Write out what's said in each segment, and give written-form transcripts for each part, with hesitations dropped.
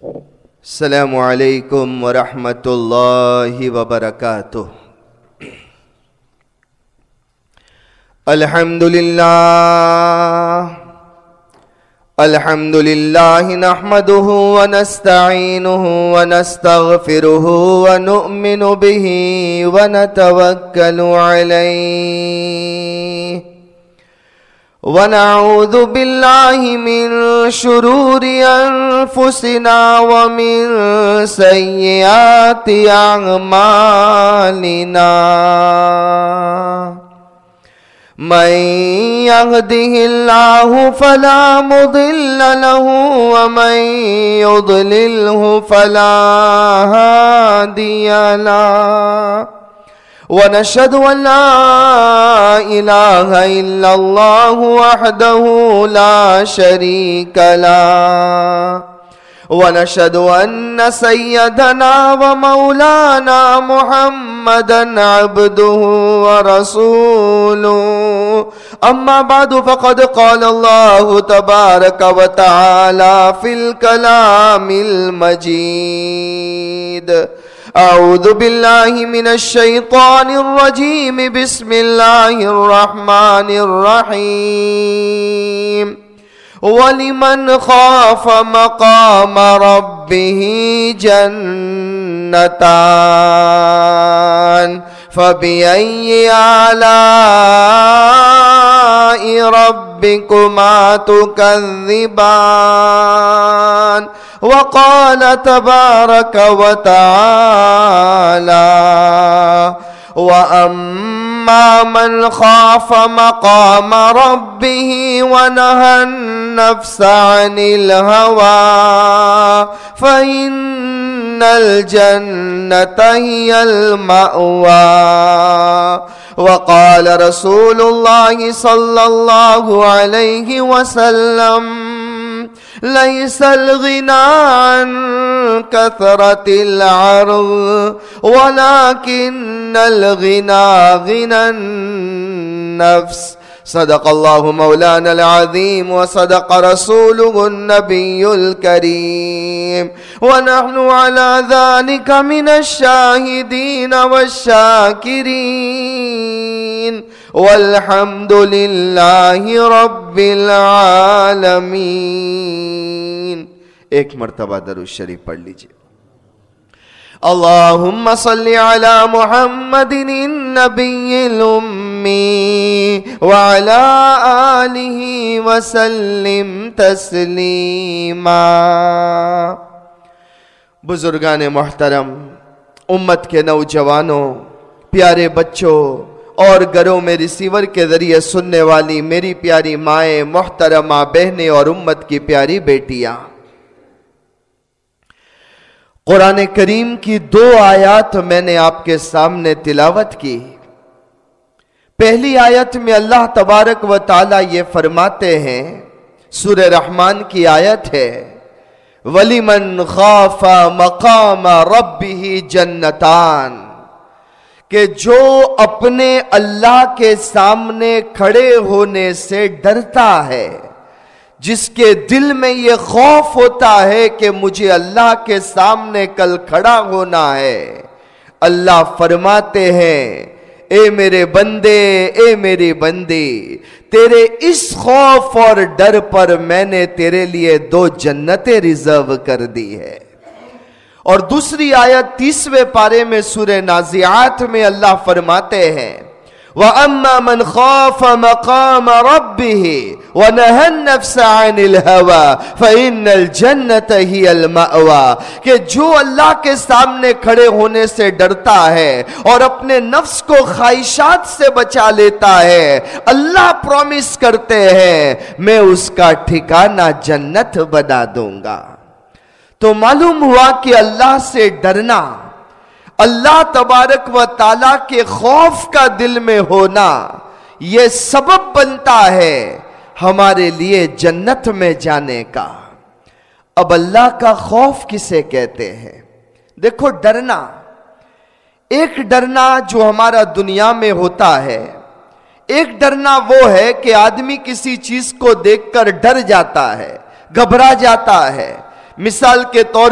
السلام علیکم ورحمۃ اللہ وبرکاتہ۔ الحمد للہ نحمده ونستعینه ونستغفره ونؤمن به ونتوکل علیہ ونعوذ باللہ من شرور انفسنا ومن سیئات اعمالنا من يهده الله فلا مضل له ومن يضلله فلا هادي له ونشهد أن لا إله إلا الله وحده لا شريك له ونشهد أن سيدنا ومولانا محمدا عبده ورسوله أما بعد فقد قال الله تبارك وتعالى في الكلام المجيد أعوذ بالله من الشيطان الرجيم بسم الله الرحمن الرحيم وَلِمَنْ خَافَ مَقَامَ رَبِّهِ جَنَّتَانِ فَبِأَيِّ آلَاءِ رَبِّكُمَا تُكَذِّبَانِ وَقَالَ تَبَارَكَ وَتَعَالَى وَأَمَّا مَنْ خَافَ مَقَامَ رَبِّهِ وَنَهَى النَّفْسَ عَنِ الْهَوَى فَإِنَّ الْجَنَّةَ هِيَ الْمَأْوَى وَقَالَ رَسُولُ اللَّهِ صَلَّى اللَّهُ عَلَيْهِ وَسَلَّمَ ليس الغنى عن كثرة العرض ولكن الغنى غنى النفس صدق الله مولانا العظيم وصدق رسوله النبي الكريم ونحن على ذلك من الشاهدين والشاكرين والحمد للہ رب العالمین۔ ایک مرتبہ درود شریف پڑھ لیجئے۔ اللہم صلی علی محمد النبی الامی وعلی آلہ وسلم تسلیما۔ بزرگان محترم، امت کے نوجوانوں، پیارے بچوں اور گھروں میں ریسیور کے ذریعے سننے والی میری پیاری مائیں، محترمہ بہنیں اور امت کی پیاری بیٹیاں، قرآن کریم کی 2 آیات میں نے آپ کے سامنے تلاوت کی۔ پہلی آیت میں اللہ تبارک و تعالی یہ فرماتے ہیں، سورہ رحمان کی آیت ہے، وَلِمَنْ خَافَ مَقَامَ رَبِّهِ جَنَّتَانِ، کہ جو اپنے اللہ کے سامنے کھڑے ہونے سے ڈرتا ہے، جس کے دل میں یہ خوف ہوتا ہے کہ مجھے اللہ کے سامنے کل کھڑا ہونا ہے، اللہ فرماتے ہیں، اے میرے بندے، اے میری بندی، تیرے اس خوف اور ڈر پر میں نے تیرے لیے 2 جنتیں ریزرو کر دی ہے۔ اور دوسری آیت 30ویں پارے میں سورہ نازعات میں اللہ فرماتے ہیں، وَأَمَّا مَنْ خَافَ مَقَامَ رَبِّهِ وَنَهَى النَّفْسَ عَنِ الْهَوَى فَإِنَّ الْجَنَّةَ هِيَ الْمَأْوَى، کہ جو اللہ کے سامنے کھڑے ہونے سے ڈرتا ہے اور اپنے نفس کو خواہشات سے بچا لیتا ہے، اللہ پرومس کرتے ہیں میں اس کا ٹھکانہ جنت بنا دوں گا۔ تو معلوم ہوا کہ اللہ سے ڈرنا، اللہ تبارک و تعالیٰ کے خوف کا دل میں ہونا، یہ سبب بنتا ہے ہمارے لیے جنت میں جانے کا۔ اب اللہ کا خوف کسے کہتے ہیں؟ دیکھو، ڈرنا، ایک ڈرنا جو ہمارا دنیا میں ہوتا ہے، ایک ڈرنا وہ ہے کہ آدمی کسی چیز کو دیکھ کر ڈر جاتا ہے، گھبرا جاتا ہے، مثال کے طور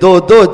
2-2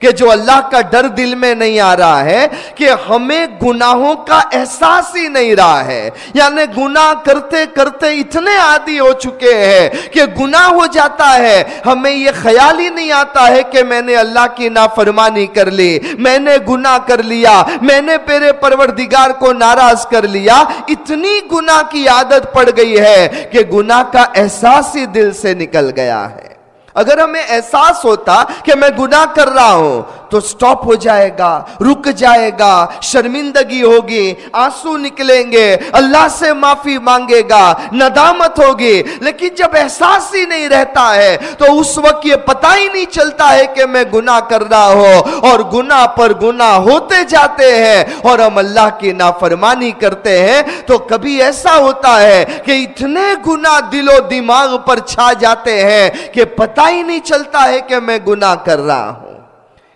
کہ جو اللہ کا ڈر دل میں نہیں آ رہا ہے کہ ہمیں گناہوں کا احساس ہی نہیں رہا ہے، یعنی گناہ کرتے کرتے اتنے عادی ہو چکے ہیں کہ گناہ ہو جاتا ہے، ہمیں یہ خیال ہی نہیں آتا ہے کہ میں نے اللہ کی نافرمانی کر لی، میں نے گناہ کر لیا، میں نے میرے پروردگار کو ناراض کر لیا۔ اتنی گناہ کی عادت پڑ گئی ہے کہ گناہ کا احساس ہی دل سے نکل گیا ہے۔ اگر ہمیں احساس ہوتا کہ میں گناہ کر رہا ہوں تو سٹاپ ہو جائے گا، رک جائے گا، شرمندگی ہوگی، آنسو نکلیں گے، اللہ سے معافی مانگے گا، ندامت ہوگی۔ لیکن جب احساس ہی نہیں رہتا ہے تو اس وقت یہ پتہ ہی نہیں چلتا ہے کہ میں گناہ کر رہا ہوں، اور گناہ پر گناہ ہوتے جاتے ہیں اور ہم اللہ کی نافرمانی کرتے ہیں۔ تو کبھی ایسا ہوتا ہے کہ اتنے گناہ دل و دماغ پر چھا جاتے ہیں کہ پتہ ہی نہیں چلتا ہے کہ میں گناہ کر رہا ہوں۔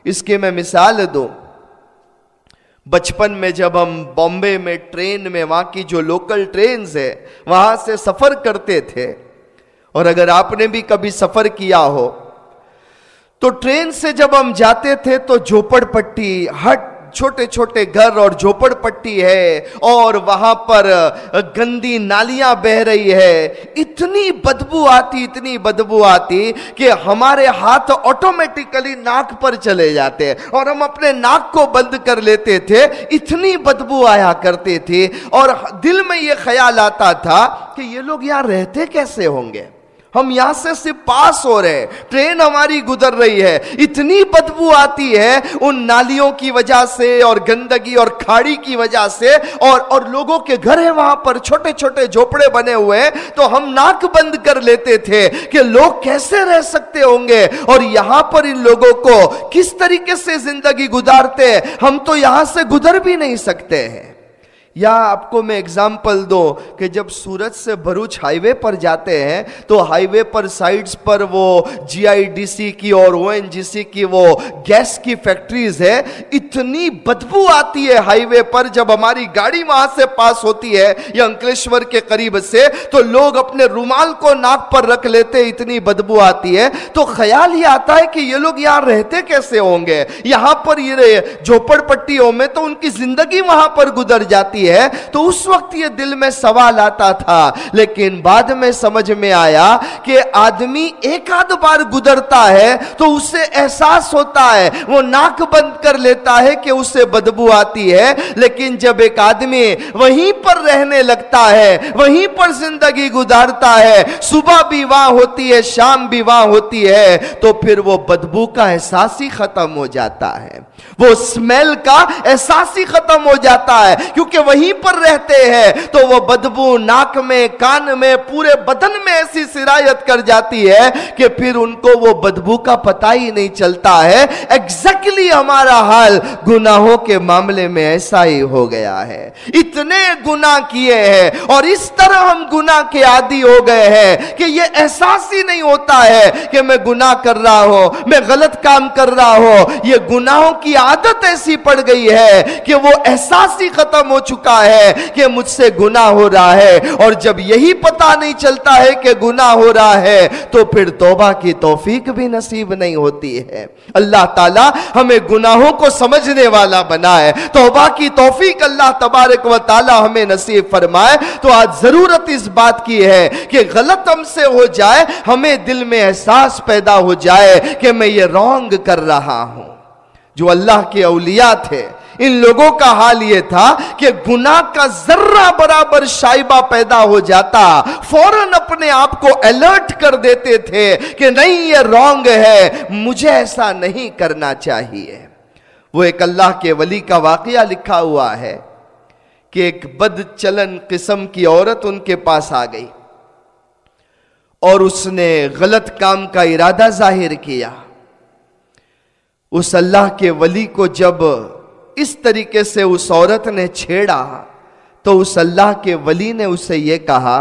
اس کی میں مثال دوں، بچپن میں جب ہم بامبے میں ٹرین میں، وہاں کی جو لوکل ٹرینز ہے وہاں سے سفر کرتے تھے، اور اگر آپ نے بھی کبھی سفر کیا ہو تو ٹرین سے جب ہم جاتے تھے تو جھوپڑ پٹی، ہٹ، چھوٹے چھوٹے گھر اور جھوپڑ پٹی ہے، اور وہاں پر گندی نالیاں بہ رہی ہے، اتنی بدبو آتی کہ ہمارے ہاتھ آٹومیٹکلی ناک پر چلے جاتے اور ہم اپنے ناک کو بند کر لیتے تھے، اتنی بدبو آیا کرتی تھی۔ اور دل میں یہ خیال آتا تھا کہ یہ لوگ یہاں رہتے کیسے ہوں گے، ہم یہاں سے صرف پاس ہو رہے ہیں، ٹرین ہماری گزر رہی ہے، اتنی بدبو آتی ہے ان نالیوں کی وجہ سے اور گندگی اور کھاڑی کی وجہ سے، اور لوگوں کے گھر ہیں وہاں پر، چھوٹے چھوٹے جھوپڑے بنے ہوئے ہیں، تو ہم ناک بند کر لیتے تھے کہ لوگ کیسے رہ سکتے ہوں گے، اور یہاں پر ان لوگوں کو کس طریقے سے زندگی گزارتے ہیں، ہم تو یہاں سے گزر بھی نہیں سکتے ہیں۔ یا آپ کو میں اگزامپل دوں کہ جب سورت سے بھروچ ہائی وے پر جاتے ہیں تو ہائی وے پر سائیڈز پر وہ GIDC کی اور ONGC کی وہ گیس کی فیکٹریز ہے، اتنی بدبو آتی ہے ہائی وے پر۔ جب ہماری گاڑی وہاں سے پاس ہوتی ہے یا انکلیشور کے قریب سے تو لوگ اپنے رومال کو ناک پر رکھ لیتے، اتنی بدبو آتی ہے۔ تو خیال یہ آتا ہے کہ یہ لوگ یہاں رہتے کیسے ہوں گے، یہاں پر یہ جھوپڑ پٹیوں میں تو ان کی زندگی وہاں پر گزر جاتی ہے۔ تو اس وقت یہ دل میں سوال آتا تھا، لیکن بعد میں سمجھ میں آیا کہ آدمی ایک آدھ بار گزرتا ہے تو اسے احساس ہوتا ہے، وہ ناک بند کر لیتا ہے کہ اسے بدبو آتی ہے۔ لیکن جب ایک آدمی وہیں پر رہنے لگتا ہے، وہیں پر زندگی گزارتا ہے، صبح بھی وہاں ہوتی ہے، شام بھی وہاں ہوتی ہے، تو پھر وہ بدبو کا احساس ہی ختم ہو جاتا ہے، وہ اسمیل کا احساس ہی ختم ہو جاتا ہے، کیونکہ وہیں پر رہتے ہیں تو وہ بدبو ناک میں، کان میں، پورے بدن میں ایسی سرایت کر جاتی ہے کہ پھر ان کو وہ بدبو کا پتہ ہی نہیں چلتا ہے۔ ایگزیکٹلی ہمارا حال گناہوں کے معاملے میں ایسا ہی ہو گیا ہے، اتنے گناہ کیے ہیں اور اس طرح ہم گناہ کے عادی ہو گئے ہیں کہ یہ احساس ہی نہیں ہوتا ہے کہ میں گناہ کر رہا ہوں، میں غلط کام کر رہا ہوں۔ یہ گناہوں کی عادت ایسی پڑ گئی ہے کہ وہ احساس ہی ختم ہو چکا ہے کہ مجھ سے گناہ ہو رہا ہے، اور جب یہی پتہ نہیں چلتا ہے کہ گناہ ہو رہا ہے تو پھر توبہ کی توفیق بھی نصیب نہیں ہوتی ہے۔ اللہ تعالیٰ ہمیں گناہوں کو سمجھنے والا بنائے، توبہ کی توفیق اللہ تبارک و تعالیٰ ہمیں نصیب فرمائے۔ تو آج ضرورت اس بات کی ہے کہ غلط ہم سے ہو جائے، ہمیں دل میں احساس پیدا ہو جائے کہ میں یہ رانگ کر رہا ہوں۔ جو اللہ کے اولیاء تھے ان لوگوں کا حال یہ تھا کہ گناہ کا ذرہ برابر شائبہ پیدا ہو جاتا فوراً اپنے آپ کو الرٹ کر دیتے تھے کہ نہیں، یہ رانگ ہے، مجھے ایسا نہیں کرنا چاہیے۔ وہ ایک اللہ کے ولی کا واقعہ لکھا ہوا ہے کہ ایک بد چلن قسم کی عورت ان کے پاس آ گئی اور اس نے غلط کام کا ارادہ ظاہر کیا۔ اس اللہ کے ولی کو جب اس طریقے سے اس عورت نے چھیڑا تو اس اللہ کے ولی نے اسے یہ کہا،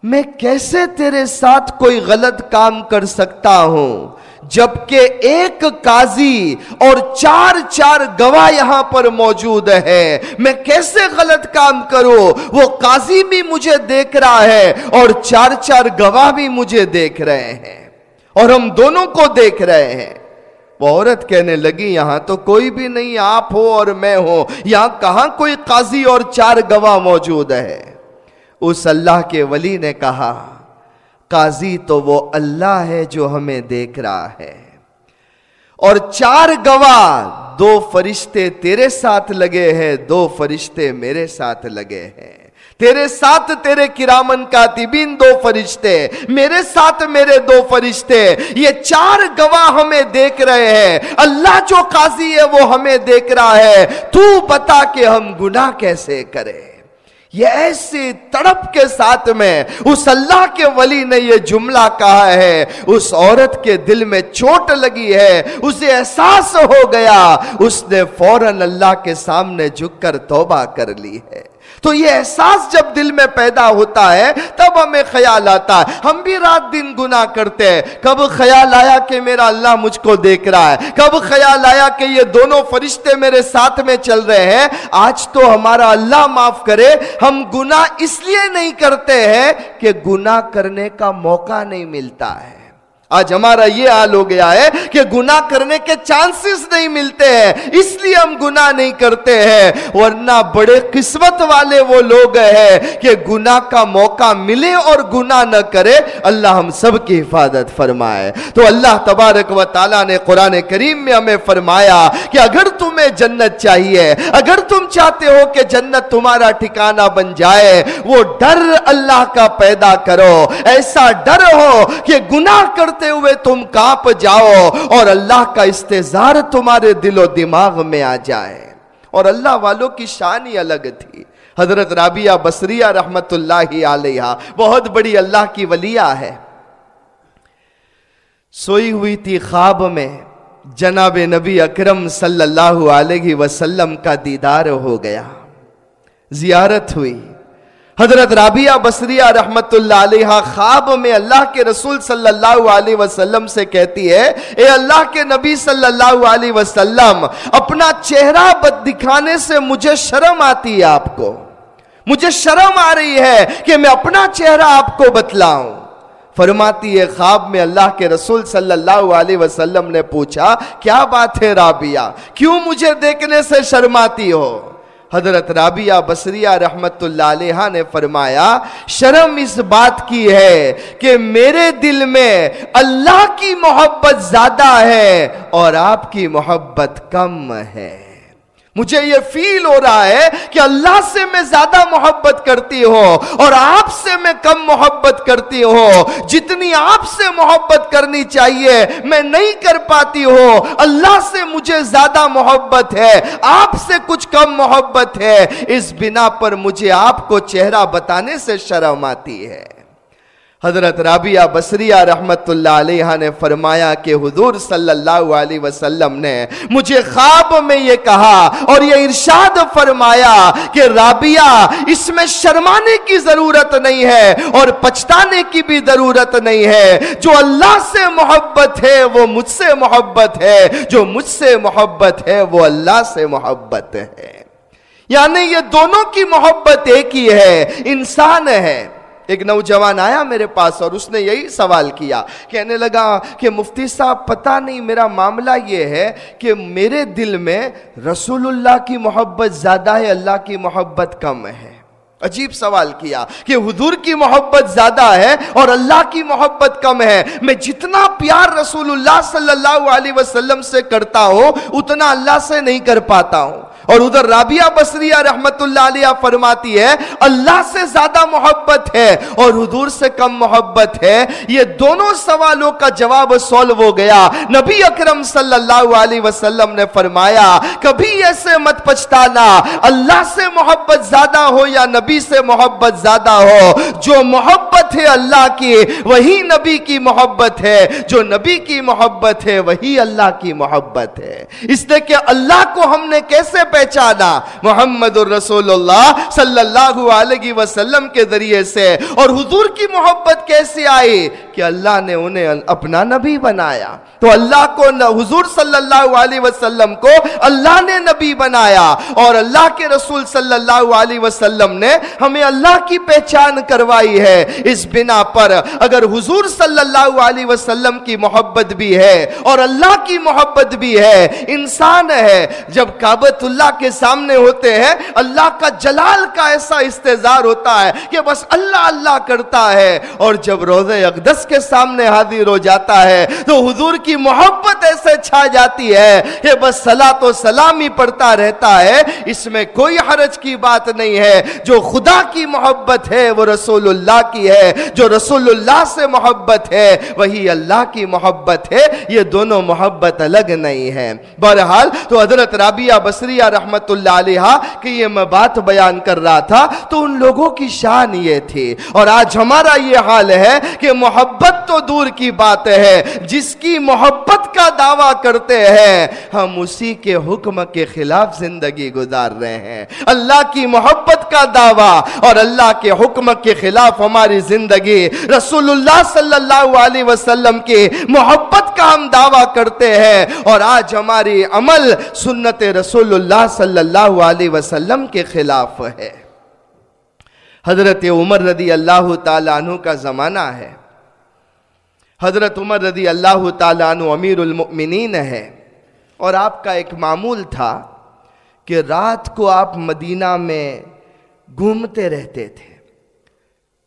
میں کیسے تیرے ساتھ کوئی غلط کام کر سکتا ہوں جبکہ ایک قاضی اور چار گواہ یہاں پر موجود ہے، میں کیسے غلط کام کروں؟ وہ قاضی بھی مجھے دیکھ رہا ہے اور چار گواہ بھی مجھے دیکھ رہے ہیں اور ہم دونوں کو دیکھ رہے ہیں۔ وہ عورت کہنے لگی یہاں تو کوئی بھی نہیں، آپ ہو اور میں ہوں، یہاں کہاں کوئی قاضی اور 4 گواہ موجود ہے؟ اس اللہ کے ولی نے کہا قاضی تو وہ اللہ ہے جو ہمیں دیکھ رہا ہے، اور 4 گواہ 2 فرشتے تیرے ساتھ لگے ہیں، 2 فرشتے میرے ساتھ لگے ہیں، تیرے ساتھ تیرے کرامن کاتبین 2 فرشتے، میرے ساتھ میرے 2 فرشتے، یہ 4 گواہ ہمیں دیکھ رہے ہیں، اللہ جو قاضی ہے وہ ہمیں دیکھ رہا ہے، تو بتا کہ ہم گناہ کیسے کریں؟ یہ ایسی تڑپ کے ساتھ میں اس اللہ کے ولی نے یہ جملہ کہا ہے، اس عورت کے دل میں چوٹ لگی ہے، اسے احساس ہو گیا، اس نے فوراً اللہ کے سامنے جھک کر توبہ کر لی ہے۔ تو یہ احساس جب دل میں پیدا ہوتا ہے تب ہمیں خیال آتا ہے، ہم بھی رات دن گناہ کرتے ہیں، کب خیال آیا کہ میرا اللہ مجھ کو دیکھ رہا ہے، کب خیال آیا کہ یہ دونوں فرشتے میرے ساتھ میں چل رہے ہیں۔ آج تو ہمارا اللہ معاف کرے، ہم گناہ اس لیے نہیں کرتے ہیں کہ گناہ کرنے کا موقع نہیں ملتا ہے۔ آج ہمارا یہ حال ہو گیا ہے کہ گناہ کرنے کے چانسز نہیں ملتے ہیں، اس لیے ہم گناہ نہیں کرتے ہیں، ورنہ بڑے قسمت والے وہ لوگ ہیں کہ گناہ کا موقع ملے اور گناہ نہ کرے۔ اللہ ہم سب کی حفاظت فرمائے۔ تو اللہ تبارک و تعالیٰ نے قرآن کریم میں ہمیں فرمایا کہ اگر تمہیں جنت چاہیے، اگر تم چاہتے ہو کہ جنت تمہارا ٹھکانہ بن جائے، وہ ڈر اللہ کا پیدا کرو، ایسا ڈر ہو کہ گناہ کرتے ہوئے تم کانپ جاؤ اور اللہ کا استحضار تمہارے دل و دماغ میں آ جائے۔ اور اللہ والوں کی شان ہی الگ تھی۔ حضرت رابعہ بصریہ رحمت اللہ علیہا بہت بڑی اللہ کی ولیہ ہے، سوئی ہوئی تھی، خواب میں جناب نبی اکرم صلی اللہ علیہ وسلم کا دیدار ہو گیا، زیارت ہوئی۔ حضرت رابعہ بصریہ رحمت اللہ علیہ خواب میں اللہ کے رسول صلی اللہ علیہ وسلم سے کہتی ہے، اے اللہ کے نبی صلی اللہ علیہ وسلم، اپنا چہرہ بد دکھانے سے مجھے شرم آتی ہے، آپ کو مجھے شرم آ رہی ہے کہ میں اپنا چہرہ آپ کو بتلاؤں۔ فرماتی ہے خواب میں اللہ کے رسول صلی اللہ علیہ وسلم نے پوچھا کیا بات ہے رابعہ، کیوں مجھے دیکھنے سے شرماتی ہو؟ حضرت رابعہ بصریہ رحمت اللہ علیہ نے فرمایا شرم اس بات کی ہے کہ میرے دل میں اللہ کی محبت زیادہ ہے اور آپ کی محبت کم ہے۔ مجھے یہ فیل ہو رہا ہے کہ اللہ سے میں زیادہ محبت کرتی ہوں اور آپ سے میں کم محبت کرتی ہوں، جتنی آپ سے محبت کرنی چاہیے میں نہیں کر پاتی ہوں، اللہ سے مجھے زیادہ محبت ہے، آپ سے کچھ کم محبت ہے، اس بنا پر مجھے آپ کو چہرہ بتانے سے شرم آتی ہے۔ حضرت رابعہ بصریہ رحمت اللہ علیہ نے فرمایا کہ حضور صلی اللہ علیہ وسلم نے مجھے خواب میں یہ کہا اور یہ ارشاد فرمایا کہ رابعہ اس میں شرمانے کی ضرورت نہیں ہے اور پچھتانے کی بھی ضرورت نہیں ہے، جو اللہ سے محبت ہے وہ مجھ سے محبت ہے، جو مجھ سے محبت ہے وہ اللہ سے محبت ہے۔ یعنی یہ دونوں کی محبت ایک ہی ہے، انسان ہے۔ ایک نوجوان آیا میرے پاس اور اس نے یہی سوال کیا، کہنے لگا کہ مفتی صاحب پتہ نہیں میرا معاملہ یہ ہے کہ میرے دل میں رسول اللہ کی محبت زیادہ ہے، اللہ کی محبت کم ہے۔ عجیب سوال کیا کہ حضور کی محبت زیادہ ہے اور اللہ کی محبت کم ہے، میں جتنا پیار رسول اللہ صلی اللہ علیہ وسلم سے کرتا ہوں اتنا اللہ سے نہیں کر پاتا ہوں۔ اور ادھر رابعہ بصریہ رحمت اللہ علیہ فرماتی ہے اللہ سے زیادہ محبت ہے اور حضور سے کم محبت ہے۔ یہ دونوں سوالوں کا جواب سولو ہو گیا۔ نبی اکرم صلی اللہ علیہ وسلم نے فرمایا کبھی ایسے مت پچھتانا، اللہ سے محبت زیادہ ہو یا نبی سے محبت زیادہ ہو، جو محبت ہے اللہ کی وہی نبی کی محبت ہے، جو نبی کی محبت ہے وہی اللہ کی محبت ہے۔ اس لیے کہ اللہ کو ہم نے کیسے پہچانا؟ محمد الرسول اللہ صلی اللہ علیہ وسلم کے ذریعے سے۔ اور حضور کی محبت کیسے آئی؟ کہ اللہ نے انہیں اپنا نبی بنایا، تو اللہ کو حضور صلی اللہ علیہ وسلم کو اللہ نے نبی بنایا اور اللہ کے رسول صلی اللہ علیہ وسلم نے ہمیں اللہ کی پہچان کروائی ہے۔ اس بنا پر اگر حضور صلی اللہ علیہ وسلم کی محبت بھی ہے اور اللہ کی محبت بھی ہے، انسان ہے جب کعبۃ اللہ کے سامنے ہوتے ہیں اللہ کا جلال کا ایسا استحضار ہوتا ہے کہ بس اللہ اللہ کرتا ہے، اور جب روضہ اقدس کے سامنے حاضر ہو جاتا ہے تو حضور کی محبت ایسے چھا جاتی ہے کہ بس صلاۃ و سلام ہی پڑھتا رہتا ہے۔ اس میں کوئی حرج کی بات نہیں ہے، جو خدا کی محبت ہے وہ رسول اللہ کی ہے، جو رسول اللہ سے محبت ہے وہی اللہ کی محبت ہے، یہ دونوں محبت الگ نہیں ہے۔ بہرحال تو حضرت رابعہ بصریہ رحمت اللہ علیہا کہ یہ میں بات بیان کر رہا تھا تو ان لوگوں کی شان یہ تھی، اور آج ہمارا یہ حال ہے کہ محبت تو دور کی بات ہے، جس کی محبت کا دعویٰ کرتے ہیں ہم اسی کے حکم کے خلاف زندگی گزار رہے ہیں۔ اللہ کی محبت کا دعویٰ اور اللہ کے حکم کے خلاف ہماری زندگی، رسول اللہ صلی اللہ علیہ وسلم کی محبت کا ہم دعویٰ کرتے ہیں، اور آج ہماری عمل سنت رسول اللہ صلی اللہ علیہ وسلم کے خلاف ہے۔ حضرت عمر رضی اللہ تعالیٰ عنہ کا زمانہ ہے، حضرت عمر رضی اللہ تعالیٰ عنہ امیر المؤمنین ہے، اور آپ کا ایک معمول تھا کہ رات کو آپ مدینہ میں گھومتے رہتے تھے،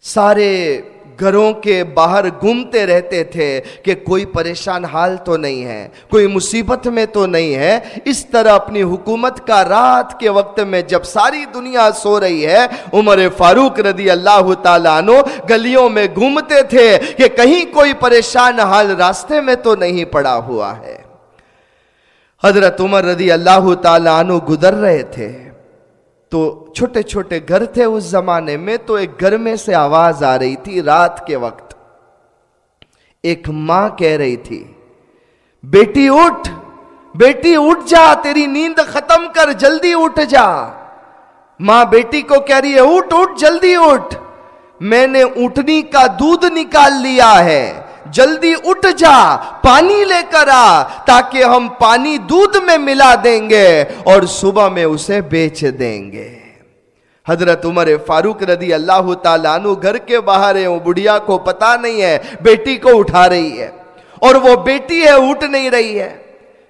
سارے گھروں کے باہر گھومتے رہتے تھے کہ کوئی پریشان حال تو نہیں ہے، کوئی مصیبت میں تو نہیں ہے۔ اس طرح اپنی حکومت کا رات کے وقت میں جب ساری دنیا سو رہی ہے، عمر فاروق رضی اللہ تعالیٰ عنہ گلیوں میں گھومتے تھے کہ کہیں کوئی پریشان حال راستے میں تو نہیں پڑا ہوا ہے۔ حضرت عمر رضی اللہ تعالیٰ عنہ گزر رہے تھے تو چھوٹے چھوٹے گھر تھے اس زمانے میں، تو ایک گھر میں سے آواز آ رہی تھی رات کے وقت، ایک ماں کہہ رہی تھی بیٹی اٹھ، بیٹی اٹھ جا، تیری نیند ختم کر، جلدی اٹھ جا۔ ماں بیٹی کو کہہ رہی ہے اٹھ اٹھ جلدی اٹھ، میں نے اونٹنی کا دودھ نکال لیا ہے، جلدی اٹھ جا، پانی لے کر آ تاکہ ہم پانی دودھ میں ملا دیں گے اور صبح میں اسے بیچ دیں گے۔ حضرت عمر فاروق رضی اللہ تعالیٰ عنہ گھر کے باہر ہیں، وہ بڑھیا کو پتا نہیں ہے، بیٹی کو اٹھا رہی ہے، اور وہ بیٹی ہے اٹھ نہیں رہی ہے،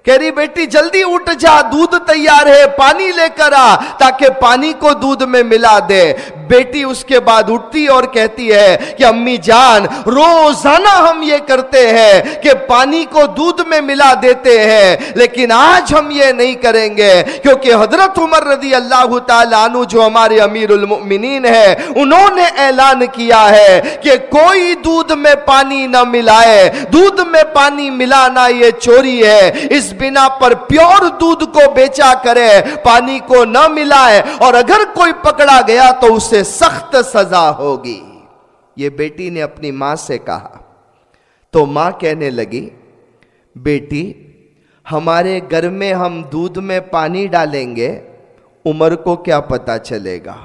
کہہ رہی بیٹی جلدی اٹھ جا، دودھ تیار ہے، پانی لے کر آ تاکہ پانی کو دودھ میں ملا دے۔ بیٹی اس کے بعد اٹھتی اور کہتی ہے کہ امی جان روزانہ ہم یہ کرتے ہیں کہ پانی کو دودھ میں ملا دیتے ہیں، لیکن آج ہم یہ نہیں کریں گے، کیونکہ حضرت عمر رضی اللہ تعالیٰ عنہ جو ہمارے امیر المؤمنین ہیں انہوں نے اعلان کیا ہے کہ کوئی دودھ میں پانی نہ ملائے، دودھ میں پانی ملانا یہ چوری ہے، اس بنا پر پیور دودھ کو بیچا کرے، پانی کو نہ ملائے، اور اگر کوئی پکڑا گیا تو اسے سخت سزا ہوگی۔ یہ بیٹی نے اپنی ماں سے کہا تو ماں کہنے لگی بیٹی ہمارے گھر میں ہم دودھ میں پانی ڈالیں گے، عمر کو کیا پتا چلے گا،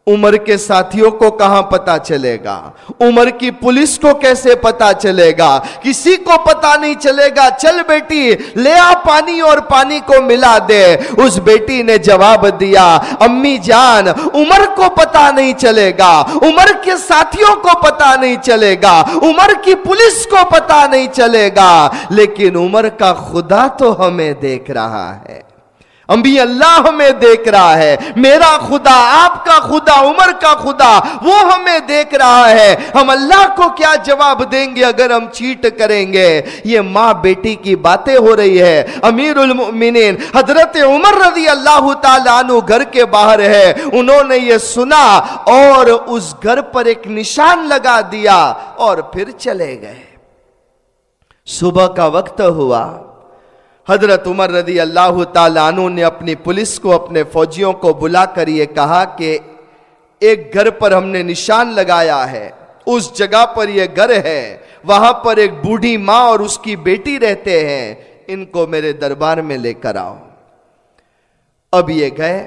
عمر کے ساتھیوں کو کہاں پتا چلے گا، عمر کی پولیس کو کیسے پتا چلے گا، کسی کو پتا نہیں چلے گا، چل بیٹی لے آ پانی اور پانی کو ملا دے۔ اس بیٹی نے جواب دیا امی جان عمر کو پتا نہیں چلے گا، عمر کے ساتھیوں کو پتا نہیں چلے گا، عمر کی پولیس کو پتا نہیں چلے گا، لیکن عمر کا خدا تو ہمیں دیکھ رہا ہے، امبی اللہ ہمیں دیکھ رہا ہے، میرا خدا، آپ کا خدا، عمر کا خدا وہ ہمیں دیکھ رہا ہے، ہم اللہ کو کیا جواب دیں گے اگر ہم چیٹ کریں گے۔ یہ ماں بیٹی کی باتیں ہو رہی ہے، امیر المؤمنین حضرت عمر رضی اللہ تعالیٰ عنہ گھر کے باہر ہے، انہوں نے یہ سنا اور اس گھر پر ایک نشان لگا دیا اور پھر چلے گئے۔ صبح کا وقت ہوا، حضرت عمر رضی اللہ تعالیٰ عنہ نے اپنی پولیس کو، اپنے فوجیوں کو بلا کر یہ کہا کہ ایک گھر پر ہم نے نشان لگایا ہے، اس جگہ پر یہ گھر ہے، وہاں پر ایک بوڑھی ماں اور اس کی بیٹی رہتے ہیں، ان کو میرے دربار میں لے کر آؤ۔ اب یہ گئے،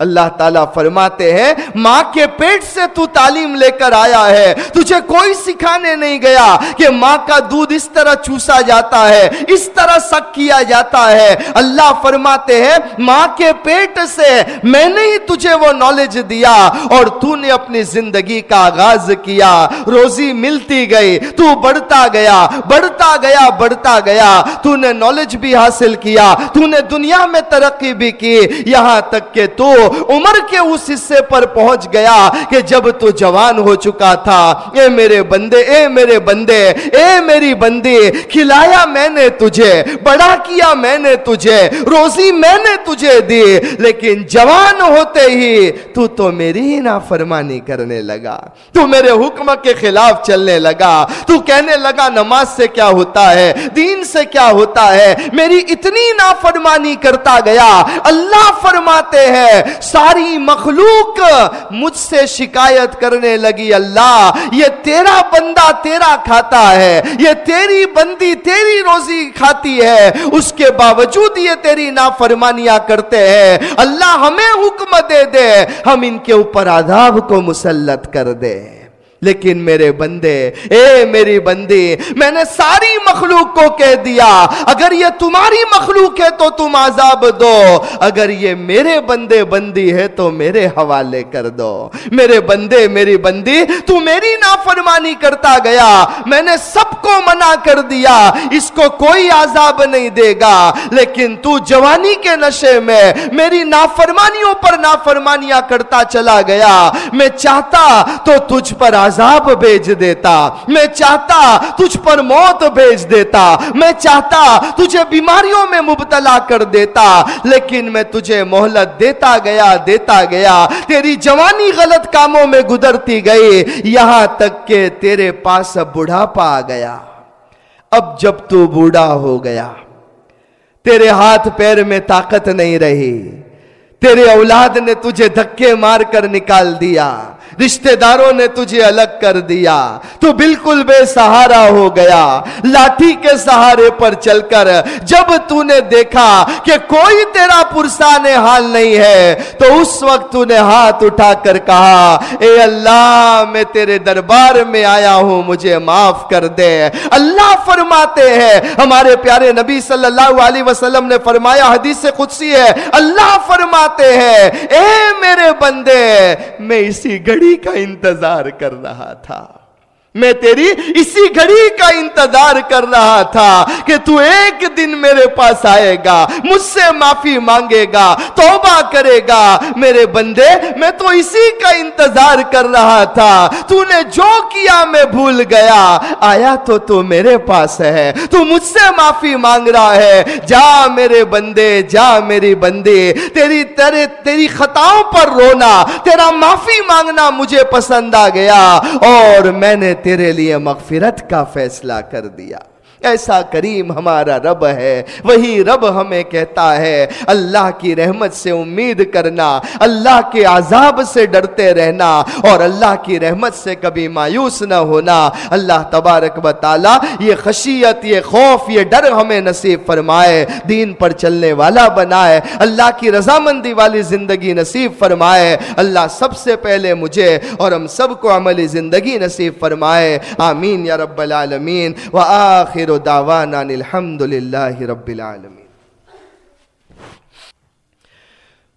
اللہ تعالیٰ فرماتے ہیں ماں کے پیٹ سے تو تعلیم لے کر آیا ہے, تجھے کوئی سکھانے نہیں گیا کہ ماں کا دودھ اس طرح چوسا جاتا ہے, اس طرح سک کیا جاتا ہے. اللہ فرماتے ہیں ماں کے پیٹ سے میں نے ہی تجھے وہ نالج دیا اور تو نے اپنی زندگی کا آغاز کیا, روزی ملتی گئی, تو بڑھتا گیا بڑھتا گیا بڑھتا گیا, تو نے نالج بھی حاصل کیا, تو نے دنیا میں ترقی بھی کی, یہاں تک کہ تو عمر کے اس حصے پر پہنچ گیا کہ جب تو جوان ہو چکا تھا. اے میرے بندے, اے میرے بندے, اے میری بندی, کھلایا میں نے تجھے, بڑا کیا میں نے تجھے, روزی میں نے تجھے دی, لیکن جوان ہوتے ہی تو میری ہی نافرمانی کرنے لگا, تو میرے حکم کے خلاف چلنے لگا, تو کہنے لگا نماز سے کیا ہوتا ہے, دین سے کیا ہوتا ہے, میری اتنی نافرمانی کرتا گیا. اللہ فرماتے ہیں ساری مخلوق مجھ سے شکایت کرنے لگی, اللہ یہ تیرا بندہ تیرا کھاتا ہے, یہ تیری بندی تیری روزی کھاتی ہے, اس کے باوجود یہ تیری نافرمانیاں کرتے ہیں. اللہ ہمیں حکم دے دے ہم ان کے اوپر عذاب کو مسلط کر دے. لیکن میرے بندے, اے میری بندی, میں نے ساری مخلوق کو کہہ دیا اگر یہ تمہاری مخلوق ہے تو تم عذاب دو, اگر یہ میرے بندے بندی ہے تو میرے حوالے کر دو. میرے بندے میری بندی, تو میری نافرمانی کرتا گیا, میں نے سب کو منع کر دیا اس کو کوئی عذاب نہیں دے گا, لیکن تو جوانی کے نشے میں میری نافرمانیوں پر نافرمانیاں کرتا چلا گیا. میں چاہتا تو تجھ پر عذاب بھیج دیتا, میں چاہتا تجھ پر موت بھیج دیتا, میں چاہتا تجھے بیماریوں میں مبتلا کر دیتا, لیکن میں تجھے مہلت دیتا گیا, تیری جوانی غلط کاموں میں گزرتی گئی, یہاں تک کہ تیرے پاس بڑھاپا آ گیا. اب جب تو بوڑھا ہو گیا, تیرے ہاتھ پیر میں طاقت نہیں رہی, تیرے اولاد نے تجھے دھکے مار کر نکال دیا, رشتہ داروں نے تجھے الگ کر دیا, تو بالکل بے سہارا ہو گیا. لاٹھی کے سہارے پر چل کر جب تو نے دیکھا کہ کوئی تیرا پرسان حال نہیں ہے, تو اس وقت تو نے ہاتھ اٹھا کر کہا اے اللہ میں تیرے دربار میں آیا ہوں, مجھے معاف کر دے. اللہ فرماتے ہیں, ہمارے پیارے نبی صلی اللہ علیہ وسلم نے فرمایا, حدیث قدسی ہے, اللہ فرماتے ہیں اے میرے بندے میں اسی گھڑی کا انتظار کر رہا تھا, میں تیری اسی گھڑی کا انتظار کر رہا تھا کہ تو ایک دن میرے پاس آئے گا, مجھ سے معافی مانگے گا, توبہ کرے گا. میرے بندے میں تو اسی کا انتظار کر رہا تھا, تو نے جو کیا میں بھول گیا, آیا تو میرے پاس ہے, تو مجھ سے معافی مانگ رہا ہے. جا میرے بندے, جا میری بندی, تیری خطاؤں پر رونا, تیرا معافی مانگنا مجھے پسند آ گیا اور میں نے تیرے لیے مغفرت کا فیصلہ کر دیا. ایسا کریم ہمارا رب ہے, وہی رب ہمیں کہتا ہے اللہ کی رحمت سے امید کرنا, اللہ کے عذاب سے ڈرتے رہنا اور اللہ کی رحمت سے کبھی مایوس نہ ہونا. اللہ تبارک و تعالی یہ خشیت, یہ خوف, یہ ڈر ہمیں نصیب فرمائے, دین پر چلنے والا بنائے, اللہ کی رضامندی والی زندگی نصیب فرمائے. اللہ سب سے پہلے مجھے اور ہم سب کو عملی زندگی نصیب فرمائے. آمین یا رب العالمین. وآخر دعوانا الحمدللہ رب العالمین.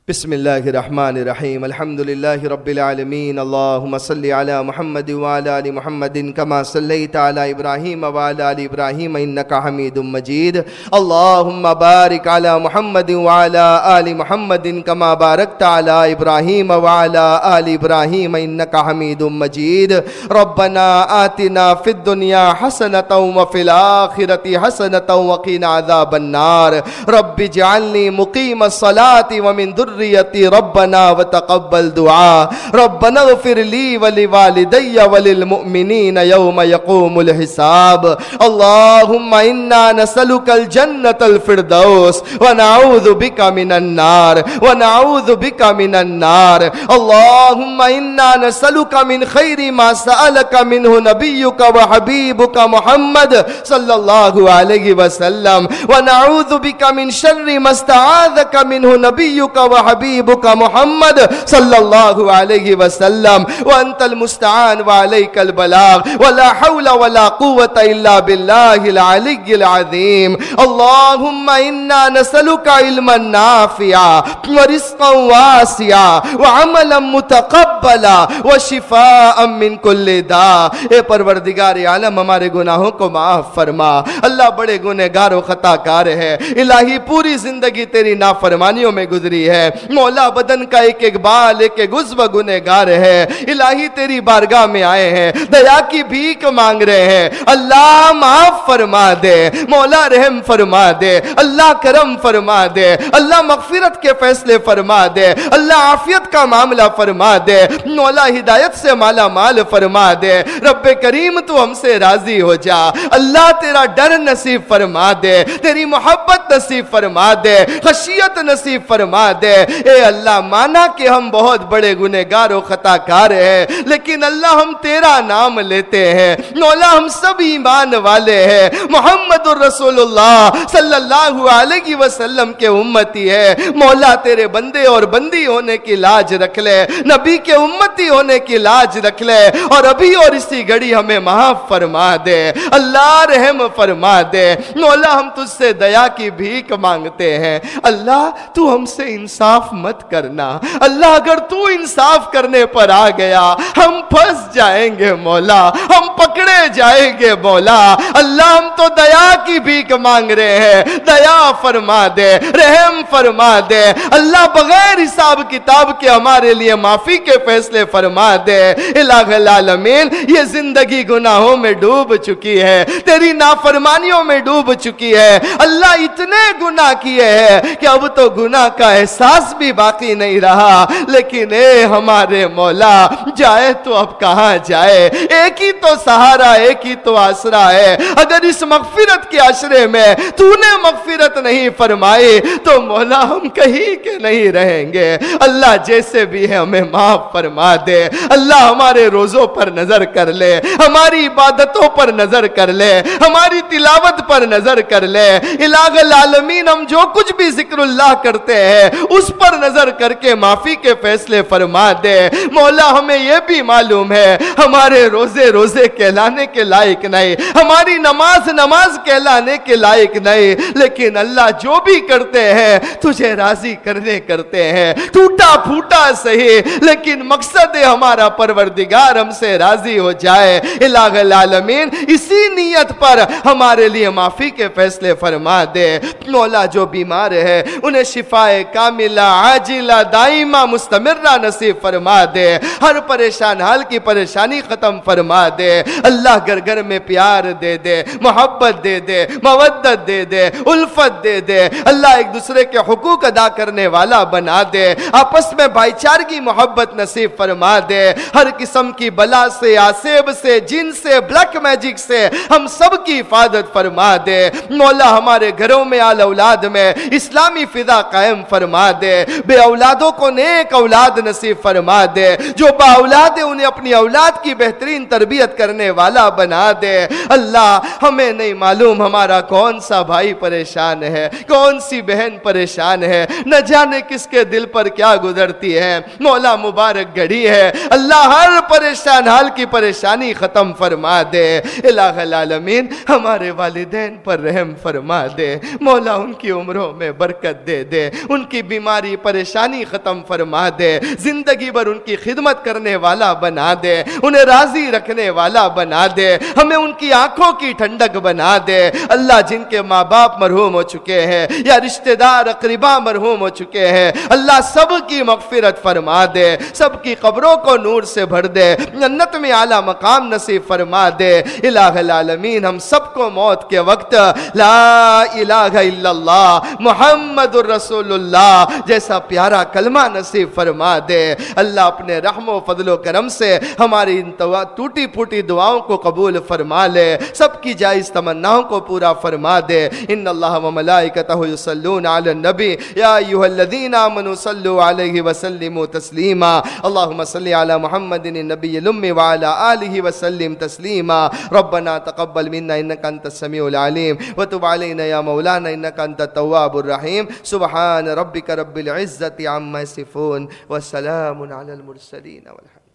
بسم اللہ الرحمن الرحیم. الحمدللہ رب العالمین. اللہم صلی علی محمد وعلی آل محمد کما صلیت علی ابراہیم وعلی آل ابراہیم انکا حمید مجید. اللہم بارک علی محمد وعلی آل محمد کما بارکت علی ابراہیم وعلی آل ابراہیم انکا حمید مجید. ربنا آتنا فی الدنیا حسنۃ وفی الآخرۃ حسنۃ وقنا عذاب النار. رب اجعلنی مقیم الصلاۃ ومن ذریتی ربنا وتقبل دعا. ربنا اغفر لی ولوالدی وللمؤمنین یوم یقوم الحساب. اللہم انا نسألک الجنة الفردوس ونعوذ بک من النار ونعوذ بک من النار. اللہم انا نسألک من خیر ما سألک منہ نبیک وحبیبک محمد صلی اللہ علیہ وسلم ونعوذ بک من شر ما استعاذک منہ نبیک وحبیبک وحبيبك محمد صلى الله عليه وسلم وأنت المستعان وعليك البلاغ ولا حول ولا قوة إلا بالله العلي العظيم. اللهم إنا نسألك علما نافعا ورزقا واسعا وعملا متقبلا وشفاء من كل داء. اے پروردگار عالم ہمارے گناہوں کو معاف فرما. اللہ بڑے گنہگار و خطا کار ہے. الہی پوری زندگی تیری نافرمانیوں میں گزری ہے. مولا بدن کا ایک ایک بال ایک ایک عضو گنہگار ہے. الہی تیری بارگاہ میں آئے ہیں, دیا کی بھیک مانگ رہے ہیں. اللہ معاف فرما دے, مولا رحم فرما دے, اللہ کرم فرما دے, اللہ مغفرت کے فیصلے فرما دے, اللہ عافیت کا معاملہ فرما دے, مولا ہدایت سے مالا مال فرما دے. رب کریم تو ہم سے راضی ہو جا. اللہ تیرا ڈر نصیب فرما دے, تیری محبت نصیب فرما دے, خشیت نصیب فرما دے. اے اللہ مانا کہ ہم بہت بڑے گنہگار و خطا کار ہیں, لیکن اللہ ہم تیرا نام لیتے ہیں. مولا ہم سب ایمان والے ہیں, محمد الرسول اللہ صلی اللہ علیہ وسلم کے امتی ہے. مولا تیرے بندے اور بندی ہونے کی لاج رکھ لے, نبی کے امتی ہونے کی لاج رکھ لے, اور ابھی اور اسی گھڑی ہمیں معاف فرما دے. اللہ رحم فرما دے. مولا ہم تجھ سے دیا کی بھیک مانگتے ہیں. اللہ تو ہم سے انصاف مت کرنا. اللہ اگر تو انصاف کرنے پر آ گیا ہم پھنس جائیں گے مولا, ہم پکڑے جائیں گے مولا. اللہ ہم تو دیا کی بھیک مانگ رہے ہیں, دیا فرما دے, رحم فرما دے. اللہ بغیر حساب کتاب کے ہمارے لیے معافی کے فیصلے فرما دے. الہ العالمین یہ زندگی گناہوں میں ڈوب چکی ہے, تیری نافرمانیوں میں ڈوب چکی ہے. اللہ اتنے گناہ کیے ہیں کہ اب تو گناہ کا احساس بھی باقی نہیں رہا. لیکن اے ہمارے مولا جائے تو اب کہاں جائے, ایک ہی تو سہارا, ایک ہی تو آسرا ہے. اگر اس مغفرت کے عشرے میں تو نے مغفرت نہیں فرمائی تو مولا ہم کہیں کے نہیں رہیں گے. اللہ جیسے بھی ہے ہمیں معاف فرما دے. اللہ ہمارے روزوں پر نظر کر لے, ہماری عبادتوں پر نظر کر لے, ہماری تلاوت پر نظر کر لے. الہ العالمین ہم جو کچھ بھی ذکر اللہ کرتے ہیں اس پر نظر کر کے معافی کے فیصلے فرما دے. مولا ہمیں یہ بھی معلوم ہے ہمارے روزے روزے کہلانے کے لائق نہیں, ہماری نماز نماز کہلانے کے لائق نہیں, لیکن اللہ جو بھی کرتے ہیں تجھے راضی کرنے کرتے ہیں. ٹوٹا پھوٹا صحیح, لیکن مقصد ہے ہمارا پروردگار ہم سے راضی ہو جائے. الہ العالمین اسی نیت پر ہمارے لیے معافی کے فیصلے فرما دے. مولا جو بیمار ہے انہیں شفائے کاملہ عاجلہ دائمہ مستمرہ نصیب فرما دے. ہر پریشان حال کی پریشانی ختم فرما دے. اللہ گھر گھر میں پیار دے دے, محبت دے دے, مودت دے دے, الفت دے دے. اللہ ایک دوسرے کے حقوق ادا کرنے والا بنا دے. آپس میں بھائی چارگی محبت نصیب فرما دے. ہر قسم کی بلا سے, آسیب سے, جن سے, بلیک میجک سے ہم سب کی حفاظت فرما دے. مولا ہمارے گھروں میں آل اولاد میں اسلامی فضا قائم فرما دے. بے اولادوں کو نیک اولاد نصیب فرما دے. جو با اولاد ہے انہیں اپنی اولاد کی بہترین تربیت کرنے والا بنا دے. اللہ ہمیں نہیں معلوم ہمارا کون سا بھائی پریشان ہے, کون سی بہن پریشان ہے, نہ جانے کس کے دل پر کیا گزرتی ہے. مولا مبارک گھڑی ہے, اللہ ہر پریشان حال کی پریشانی ختم فرما دے. الہ العالمین ہمارے والدین پر رحم فرما دے. مولا ان کی عمروں میں برکت دے دے, ان کی بیماری پریشانی ختم فرما دے. زندگی بھر ان کی خدمت کرنے والا بنا دے, انہیں راضی رکھنے والا بنا دے. ہمیں ان کی آنکھوں کی ٹھنڈک بنا دے. اللہ جن کے ماں باپ مرحوم ہو چکے ہیں یا رشتہ دار اقربا مرحوم ہو چکے ہیں, اللہ سب کی مغفرت فرما دے, سب کی قبروں کو نور سے بھر دے, جنت میں اعلیٰ مقام نصیب فرما دے. الہ العالمین ہم سب کو موت کے وقت لا الہ الا اللہ محمد الرسول اللہ جیسا پیارا کلمہ نصیب فرما دے. اللہ اپنے رحم و فضل و کرم سے ہماری ان ٹوٹی پھوٹی دعاؤں کو قبول فرما لے, سب کی جائز تمناؤں کو پورا فرما دے. ان اللہ و ملائکتہ یصلون علی النبی یا ایھا الذین آمنوا صلوا علیہ وسلموا تسلیما. اللہم صل علی محمد النبی الامی وعلی آلہ وسلم تسلیما. ربنا تقبل منا انک انت السمیع العلیم وتب علینا یا مولانا انک انت التواب الرحیم. سبحان ربک رب رب العزة عما يصفون وسلام على المرسلين والحمد